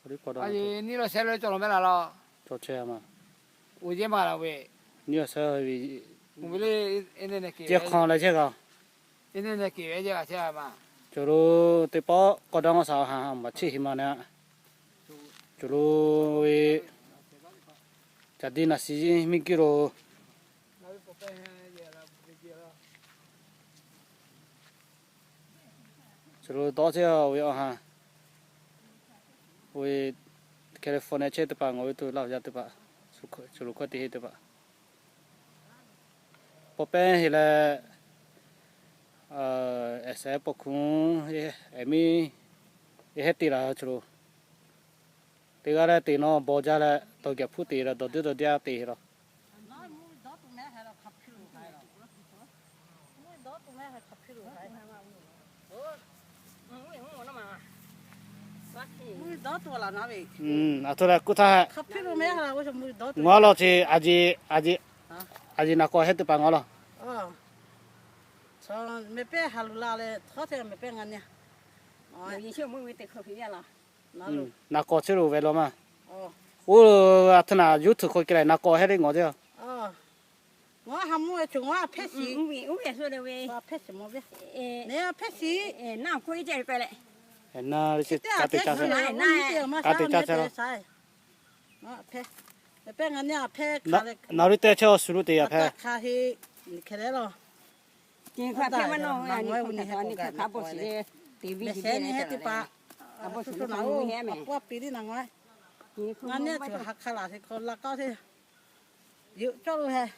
우리 거다. 아니 니로 새로 좀 매라라. 좋지야마. 오지 마라 왜. 니어서 이 우리 인터넷 기. 제칸라 제가. 인터넷 기 외제가 제가 저로 때빠 거다가서 한 마치 희망이야. 저로 이 자디나 시지 미기로 저로 도저 왜하 왜 캘리포니아 체트바 ngồi tôi lao ra tôi bà chủ có tí tôi bà bộ bên thì là sẽ bộ khung em hết tí là chủ tí cái là tí nó bỏ ra là tôi kẹp phút tí là tôi đưa ra tí rồi 물 넣어둬라 나비. 아토라 꾸타 커피로 매하라고 좀 물 넣어둬. ngó 아직 나고 hết từ bà ngó lo 저 몇배 할라래 터세 몇배 아니야. 인생 뭐 왜때 커피야라. 나로. 나고 치료 về lo mà 어. 오 아트나 유튜브 거기 라 나고 해린 거죠 뭐 한무에 중화 패시. 우리 소리 왜? 와 패시 뭐게? 에, 내가 패시. 나 거기 잘 거래. 옛날 이제 까띠 짜서 패. 몇배 아니야. 패 나 가래. 나를 때쳐 수로 돼야 돼 가히 그래로. 지금 가면 너 아니 거기 가보시. TV 메시니 해티 봐. 아버지 또 나오. 아빠 삐리 나와. 아니야 저 학칼라서 걸라 까세. 요 저로 해.